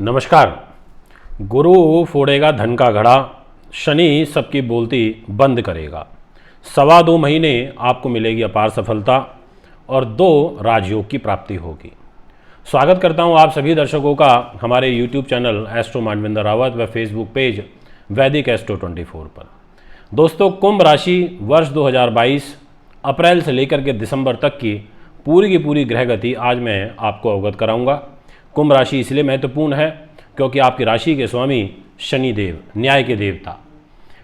नमस्कार। गुरु फोड़ेगा धन का घड़ा, शनि सबकी बोलती बंद करेगा। 2.25 महीने आपको मिलेगी अपार सफलता और 2 राजयोग की प्राप्ति होगी। स्वागत करता हूं आप सभी दर्शकों का हमारे YouTube channel astro Manvinder Rawat व फेसबुक पेज वैदिक एस्ट्रो 24 पर। दोस्तों, कुंभ राशि वर्ष 2022 अप्रैल से लेकर के दिसंबर तक की पूरी ग्रह गति आज मैं आपको अवगत कराऊंगा। कुंभ राशि इसलिए महत्वपूर्ण है क्योंकि आपकी राशि के स्वामी शनि देव न्याय के देवता,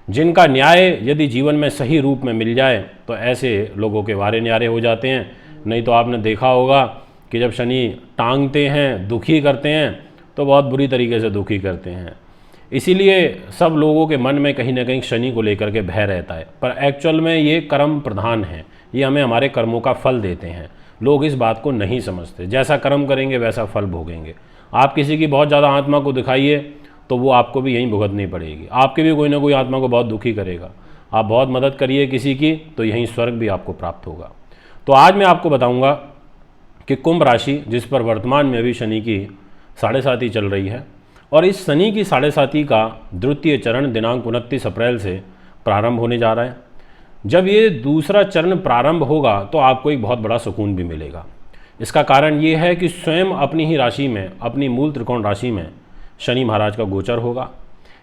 जिनका न्याय यदि जीवन में सही रूप में मिल जाए तो ऐसे लोगों के वारे न्यारे हो जाते हैं। नहीं तो आपने देखा होगा कि जब शनि टांगते हैं, दुखी करते हैं तो बहुत बुरी तरीके से दुखी करते हैं। इसीलिए सब लोगों के मन में कहीं ना कहीं शनि को लेकर के भय रहता है, पर एक्चुअल में ये कर्म प्रधान है। ये हमें हमारे कर्मों का फल देते हैं। लोग इस बात को नहीं समझते। जैसा कर्म करेंगे वैसा फल भोगेंगे। आप किसी की बहुत ज़्यादा आत्मा को दिखाइए तो वो आपको भी यहीं भुगतनी पड़ेगी। आपके भी कोई ना कोई आत्मा को बहुत दुखी करेगा। आप बहुत मदद करिए किसी की तो यहीं स्वर्ग भी आपको प्राप्त होगा। तो आज मैं आपको बताऊंगा कि कुंभ राशि, जिस पर वर्तमान में अभी शनि की 7.5 चल रही है, और इस शनि की 7.5 का द्वितीय चरण दिनांक 29 अप्रैल से प्रारंभ होने जा रहा है। जब ये दूसरा चरण प्रारंभ होगा तो आपको एक बहुत बड़ा सुकून भी मिलेगा। इसका कारण ये है कि स्वयं अपनी ही राशि में, अपनी मूल त्रिकोण राशि में शनि महाराज का गोचर होगा।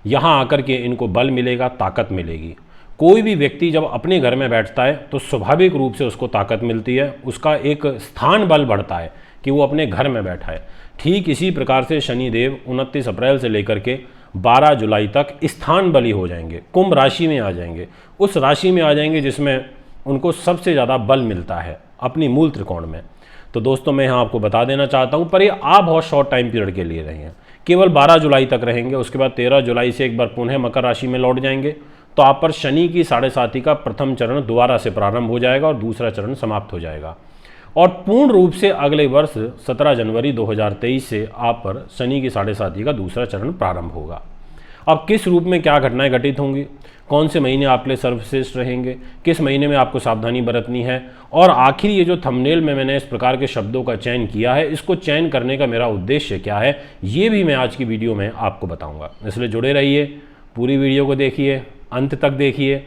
यहाँ आकर के इनको बल मिलेगा, ताकत मिलेगी। कोई भी व्यक्ति जब अपने घर में बैठता है तो स्वाभाविक रूप से उसको ताकत मिलती है, उसका एक स्थान बल बढ़ता है कि वो अपने घर में बैठा है। ठीक इसी प्रकार से शनिदेव 29 अप्रैल से लेकर के 12 जुलाई तक स्थान बली हो जाएंगे, कुंभ राशि में आ जाएंगे। उस राशि में आ जाएंगे जिसमें उनको सबसे ज़्यादा बल मिलता है अपनी मूल त्रिकोण में। तो दोस्तों, मैं यहाँ आपको बता देना चाहता हूँ, पर ये आप बहुत शॉर्ट टाइम पीरियड के लिए रहेंगे, केवल 12 जुलाई तक रहेंगे। उसके बाद 13 जुलाई से एक बार पुनः मकर राशि में लौट जाएंगे। तो आप पर शनि की 7.5 का प्रथम चरण दोबारा से प्रारंभ हो जाएगा और दूसरा चरण समाप्त हो जाएगा। और पूर्ण रूप से अगले वर्ष 17 जनवरी 2023 से आप पर शनि की 7.5 का दूसरा चरण प्रारंभ होगा। अब किस रूप में क्या घटनाएं घटित होंगी, कौन से महीने आपके लिए सर्वश्रेष्ठ रहेंगे, किस महीने में आपको सावधानी बरतनी है, और आखिर ये जो थंबनेल में मैंने इस प्रकार के शब्दों का चयन किया है, इसको चयन करने का मेरा उद्देश्य क्या है, ये भी मैं आज की वीडियो में आपको बताऊंगा। इसलिए जुड़े रहिए, पूरी वीडियो को देखिए, अंत तक देखिए,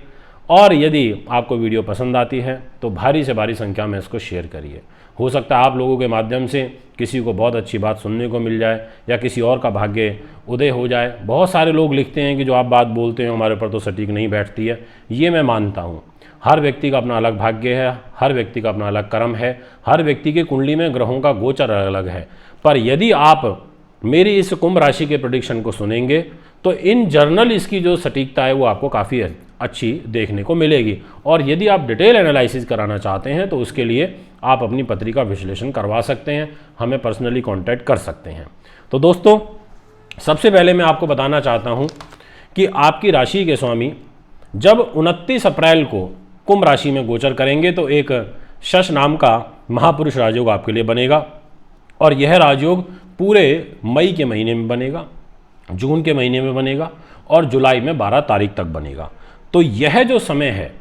और यदि आपको वीडियो पसंद आती है तो भारी से भारी संख्या में इसको शेयर करिए। हो सकता है आप लोगों के माध्यम से किसी को बहुत अच्छी बात सुनने को मिल जाए या किसी और का भाग्य उदय हो जाए। बहुत सारे लोग लिखते हैं कि जो आप बात बोलते हैं हमारे ऊपर तो सटीक नहीं बैठती है। ये मैं मानता हूँ। हर व्यक्ति का अपना अलग भाग्य है, हर व्यक्ति का अपना अलग कर्म है, हर व्यक्ति की कुंडली में ग्रहों का गोचर अलग है। पर यदि आप मेरी इस कुंभ राशि के प्रेडिक्शन को सुनेंगे तो इन जर्नल इसकी जो सटीकता है वो आपको काफ़ी अच्छी देखने को मिलेगी। और यदि आप डिटेल एनालिसिस कराना चाहते हैं तो उसके लिए आप अपनी पत्रिका विश्लेषण करवा सकते हैं, हमें पर्सनली कांटेक्ट कर सकते हैं। तो दोस्तों, सबसे पहले मैं आपको बताना चाहता हूं कि आपकी राशि के स्वामी जब 29 अप्रैल को कुंभ राशि में गोचर करेंगे तो एक शश नाम का महापुरुष राजयोग आपके लिए बनेगा। और यह राजयोग पूरे मई के महीने में बनेगा, जून के महीने में बनेगा और जुलाई में 12 तारीख तक बनेगा। तो यह जो समय है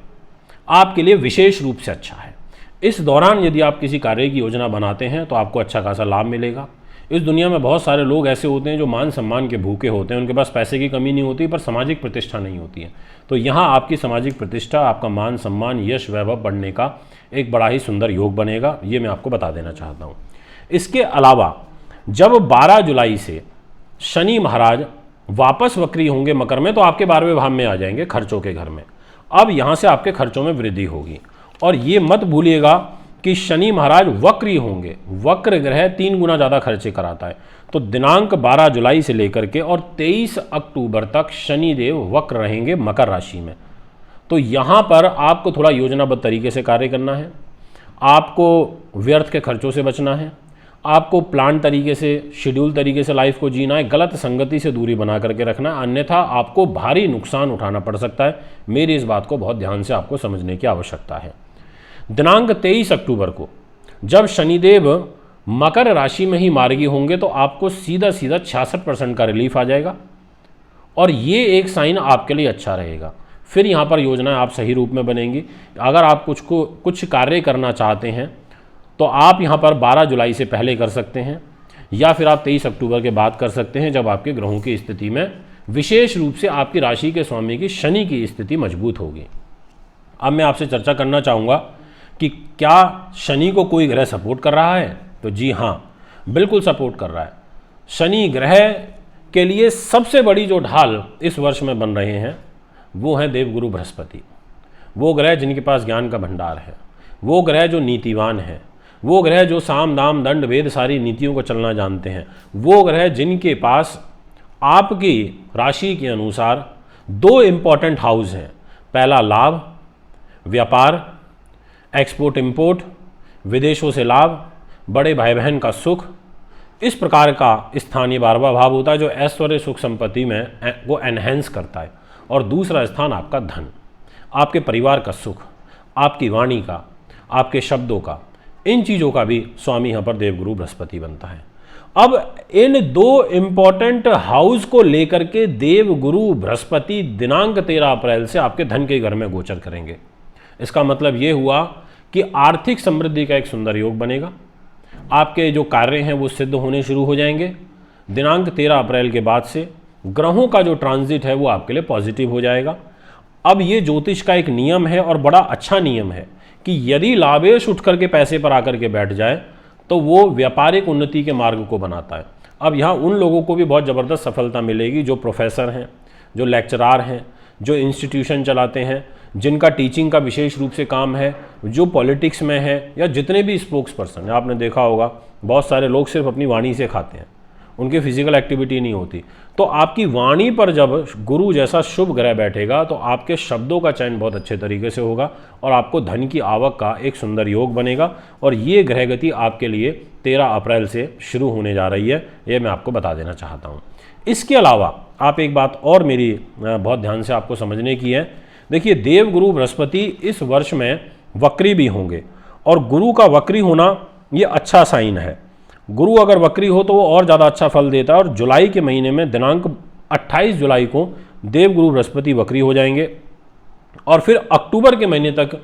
आपके लिए विशेष रूप से अच्छा है। इस दौरान यदि आप किसी कार्य की योजना बनाते हैं तो आपको अच्छा खासा लाभ मिलेगा। इस दुनिया में बहुत सारे लोग ऐसे होते हैं जो मान सम्मान के भूखे होते हैं, उनके पास पैसे की कमी नहीं होती पर सामाजिक प्रतिष्ठा नहीं होती है। तो यहाँ आपकी सामाजिक प्रतिष्ठा, आपका मान सम्मान, यश वैभव बढ़ने का एक बड़ा ही सुंदर योग बनेगा। ये मैं आपको बता देना चाहता हूँ। इसके अलावा जब 12 जुलाई से शनि महाराज वापस वक्री होंगे मकर में तो आपके 12वें भाव में आ जाएंगे, खर्चों के घर में। अब यहाँ से आपके खर्चों में वृद्धि होगी। और ये मत भूलिएगा कि शनि महाराज वक्री होंगे। वक्र ग्रह 3 गुना ज़्यादा खर्चे कराता है। तो दिनांक 12 जुलाई से लेकर के और 23 अक्टूबर तक शनिदेव वक्र रहेंगे मकर राशि में। तो यहाँ पर आपको थोड़ा योजनाबद्ध तरीके से कार्य करना है, आपको व्यर्थ के खर्चों से बचना है, आपको प्लान तरीके से, शेड्यूल तरीके से लाइफ को जीना है, गलत संगति से दूरी बना करके रखना है, अन्यथा आपको भारी नुकसान उठाना पड़ सकता है। मेरी इस बात को बहुत ध्यान से आपको समझने की आवश्यकता है। दिनांक 23 अक्टूबर को जब शनिदेव मकर राशि में ही मार्गी होंगे तो आपको सीधा 66% का रिलीफ आ जाएगा और ये एक साइन आपके लिए अच्छा रहेगा। फिर यहाँ पर योजनाएं आप सही रूप में बनेंगी। अगर आप कुछ कार्य करना चाहते हैं तो आप यहाँ पर 12 जुलाई से पहले कर सकते हैं। या फिर आप 23 अक्टूबर के बाद कर सकते हैं, जब आपके ग्रहों की स्थिति में विशेष रूप से आपकी राशि के स्वामी की शनि की स्थिति मजबूत होगी। अब मैं आपसे चर्चा करना चाहूँगा कि क्या शनि को कोई ग्रह सपोर्ट कर रहा है? तो जी हाँ, बिल्कुल सपोर्ट कर रहा है। शनि ग्रह के लिए सबसे बड़ी जो ढाल इस वर्ष में बन रहे हैं वो हैं देवगुरु बृहस्पति। वो ग्रह जिनके पास ज्ञान का भंडार है, वो ग्रह जो नीतिवान है, वो ग्रह जो साम दाम दंड भेद सारी नीतियों को चलना जानते हैं, वो ग्रह जिनके पास आपकी राशि के अनुसार 2 इम्पॉर्टेंट हाउस हैं। पहला लाभ, व्यापार, एक्सपोर्ट इंपोर्ट, विदेशों से लाभ, बड़े भाई बहन का सुख, इस प्रकार का स्थानीय 12वां भाव होता है जो ऐश्वर्य सुख संपत्ति में वो एनहेंस करता है। और दूसरा स्थान आपका धन, आपके परिवार का सुख, आपकी वाणी का, आपके शब्दों का, इन चीज़ों का भी स्वामी यहाँ पर देवगुरु बृहस्पति बनता है। अब इन 2 इम्पॉर्टेंट हाउस को लेकर के देवगुरु बृहस्पति दिनांक 13 अप्रैल से आपके धन के घर में गोचर करेंगे। इसका मतलब ये हुआ कि आर्थिक समृद्धि का एक सुंदर योग बनेगा। आपके जो कार्य हैं वो सिद्ध होने शुरू हो जाएंगे। दिनांक 13 अप्रैल के बाद से ग्रहों का जो ट्रांजिट है वो आपके लिए पॉजिटिव हो जाएगा। अब ये ज्योतिष का एक नियम है और बड़ा अच्छा नियम है कि यदि लाभेश उठ करके पैसे पर आकर के बैठ जाए तो वो व्यापारिक उन्नति के मार्ग को बनाता है। अब यहाँ उन लोगों को भी बहुत ज़बरदस्त सफलता मिलेगी जो प्रोफेसर हैं, जो लेक्चरार हैं, जो इंस्टीट्यूशन चलाते हैं, जिनका टीचिंग का विशेष रूप से काम है, जो पॉलिटिक्स में है, या जितने भी स्पोक्स पर्सन हैं। आपने देखा होगा बहुत सारे लोग सिर्फ अपनी वाणी से खाते हैं, उनकी फिजिकल एक्टिविटी नहीं होती। तो आपकी वाणी पर जब गुरु जैसा शुभ ग्रह बैठेगा तो आपके शब्दों का चयन बहुत अच्छे तरीके से होगा और आपको धन की आवक का एक सुंदर योग बनेगा। और ये ग्रह गति आपके लिए 13 अप्रैल से शुरू होने जा रही है, ये मैं आपको बता देना चाहता हूँ। इसके अलावा आप एक बात और मेरी बहुत ध्यान से आपको समझने की है। देखिए, देवगुरु बृहस्पति इस वर्ष में वक्री भी होंगे और गुरु का वक्री होना ये अच्छा साइन है। गुरु अगर वक्री हो तो वो और ज़्यादा अच्छा फल देता है। और जुलाई के महीने में दिनांक 28 जुलाई को देवगुरु बृहस्पति वक्री हो जाएंगे और फिर अक्टूबर के महीने तक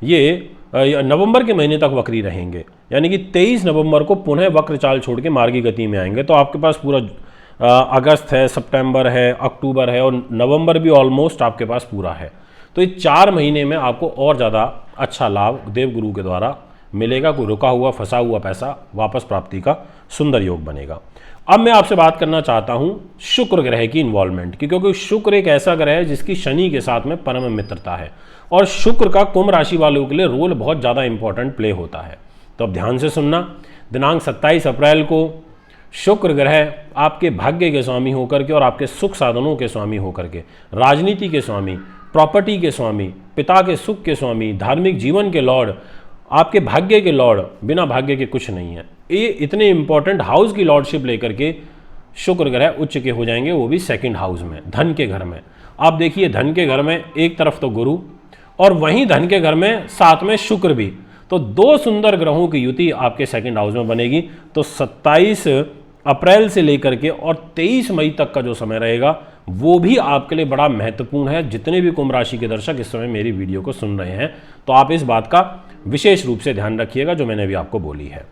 ये नवंबर के महीने तक वक्री रहेंगे, यानी कि 23 नवंबर को पुनः वक्र चाल छोड़ के मार्गी गति में आएंगे। तो आपके पास पूरा अगस्त है, सितंबर है, अक्टूबर है और नवंबर भी ऑलमोस्ट आपके पास पूरा है। तो ये 4 महीने में आपको और ज़्यादा अच्छा लाभ देवगुरु के द्वारा मिलेगा। कोई रुका हुआ फंसा हुआ पैसा वापस प्राप्ति का सुंदर योग बनेगा। अब मैं आपसे बात करना चाहता हूं शुक्र ग्रह की इन्वॉल्वमेंट की, क्योंकि शुक्र एक ऐसा ग्रह है जिसकी शनि के साथ में परम मित्रता है और शुक्र का कुंभ राशि वालों के लिए रोल बहुत ज़्यादा इंपॉर्टेंट प्ले होता है। तो अब ध्यान से सुनना, दिनांक 27 अप्रैल को शुक्र ग्रह आपके भाग्य के स्वामी होकर के और आपके सुख साधनों के स्वामी होकर के, राजनीति के स्वामी, प्रॉपर्टी के स्वामी, पिता के सुख के स्वामी, धार्मिक जीवन के लॉर्ड, आपके भाग्य के लॉर्ड, बिना भाग्य के कुछ नहीं है। ये इतने इंपॉर्टेंट हाउस की लॉर्डशिप लेकर के शुक्र ग्रह उच्च के हो जाएंगे, वो भी 2nd हाउस में, धन के घर में। आप देखिए, धन के घर में एक तरफ तो गुरु और वहीं धन के घर में साथ में शुक्र भी, तो 2 सुंदर ग्रहों की युति आपके 2nd हाउस में बनेगी। तो 27 अप्रैल से लेकर के और 23 मई तक का जो समय रहेगा वो भी आपके लिए बड़ा महत्वपूर्ण है। जितने भी कुंभ राशि के दर्शक इस समय मेरी वीडियो को सुन रहे हैं तो आप इस बात का विशेष रूप से ध्यान रखिएगा जो मैंने अभी आपको बोली है।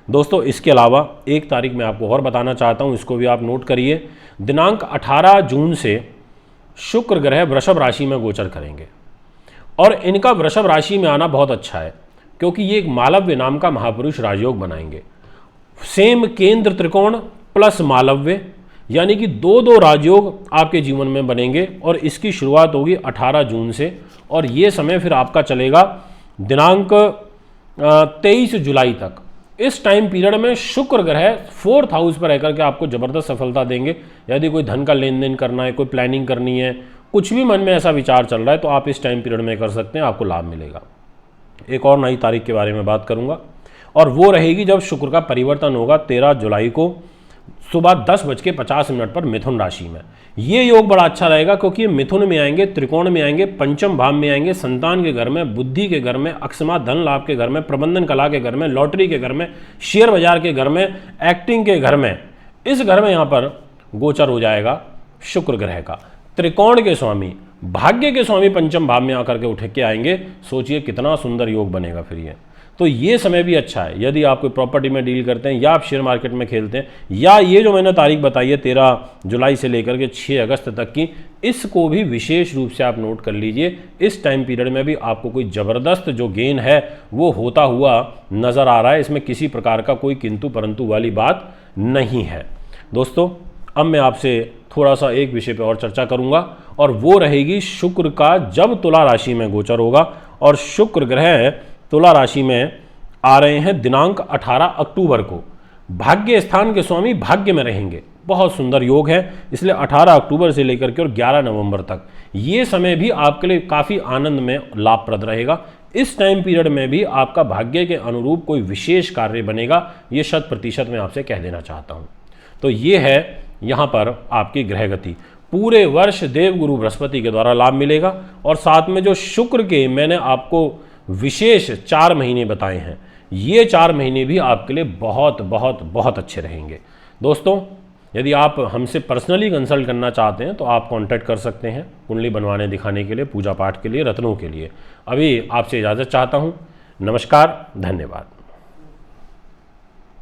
दोस्तों, इसके अलावा एक तारीख मैं आपको और बताना चाहता हूं, इसको भी आप नोट करिए। दिनांक 18 जून से शुक्र ग्रह वृषभ राशि में गोचर करेंगे और इनका वृषभ राशि में आना बहुत अच्छा है क्योंकि ये एक मालव्य नाम का महापुरुष राजयोग बनाएंगे। सेम केंद्र त्रिकोण प्लस मालव्य, यानी कि 2 राजयोग आपके जीवन में बनेंगे और इसकी शुरुआत होगी 18 जून से और ये समय फिर आपका चलेगा दिनांक 23 जुलाई तक। इस टाइम पीरियड में शुक्र ग्रह 4th हाउस पर रहकर के आपको ज़बरदस्त सफलता देंगे। यदि कोई धन का लेन देन करना है, कोई प्लानिंग करनी है, कुछ भी मन में ऐसा विचार चल रहा है तो आप इस टाइम पीरियड में कर सकते हैं, आपको लाभ मिलेगा। एक और नई तारीख के बारे में बात करूंगा और वो रहेगी जब शुक्र का परिवर्तन होगा 13 जुलाई को सुबह 10:50 पर मिथुन राशि में। ये योग बड़ा अच्छा रहेगा क्योंकि मिथुन में आएंगे, त्रिकोण में आएंगे, पंचम भाव में आएंगे, संतान के घर में, बुद्धि के घर में, अकस्मात धन लाभ के घर में, प्रबंधन कला के घर में, लॉटरी के घर में, शेयर बाजार के घर में, एक्टिंग के घर में, इस घर में यहाँ पर गोचर हो जाएगा शुक्र ग्रह का। त्रिकोण के स्वामी, भाग्य के स्वामी पंचम भाव में आकर के उठ के आएंगे। सोचिए कितना सुंदर योग बनेगा फिर ये। तो ये समय भी अच्छा है यदि आप कोई प्रॉपर्टी में डील करते हैं या आप शेयर मार्केट में खेलते हैं, या ये जो मैंने तारीख बताई है 13 जुलाई से लेकर के 6 अगस्त तक की, इसको भी विशेष रूप से आप नोट कर लीजिए। इस टाइम पीरियड में भी आपको कोई ज़बरदस्त जो गेन है वो होता हुआ नज़र आ रहा है। इसमें किसी प्रकार का कोई किंतु परंतु वाली बात नहीं है। दोस्तों, अब मैं आपसे थोड़ा सा एक विषय पे और चर्चा करूंगा, और वो रहेगी शुक्र का जब तुला राशि में गोचर होगा। और शुक्र ग्रह तुला राशि में आ रहे हैं दिनांक 18 अक्टूबर को। भाग्य स्थान के स्वामी भाग्य में रहेंगे, बहुत सुंदर योग है। इसलिए 18 अक्टूबर से लेकर के और 11 नवंबर तक ये समय भी आपके लिए काफ़ी आनंद में लाभप्रद रहेगा। इस टाइम पीरियड में भी आपका भाग्य के अनुरूप कोई विशेष कार्य बनेगा, ये 100% मैं आपसे कह देना चाहता हूँ। तो ये है यहाँ पर आपकी ग्रह गति। पूरे वर्ष देवगुरु बृहस्पति के द्वारा लाभ मिलेगा, और साथ में जो शुक्र के मैंने आपको विशेष 4 महीने बताए हैं, ये 4 महीने भी आपके लिए बहुत बहुत बहुत अच्छे रहेंगे। दोस्तों, यदि आप हमसे पर्सनली कंसल्ट करना चाहते हैं तो आप कांटेक्ट कर सकते हैं कुंडली बनवाने दिखाने के लिए, पूजा पाठ के लिए, रत्नों के लिए। अभी आपसे इजाज़त चाहता हूँ। नमस्कार, धन्यवाद।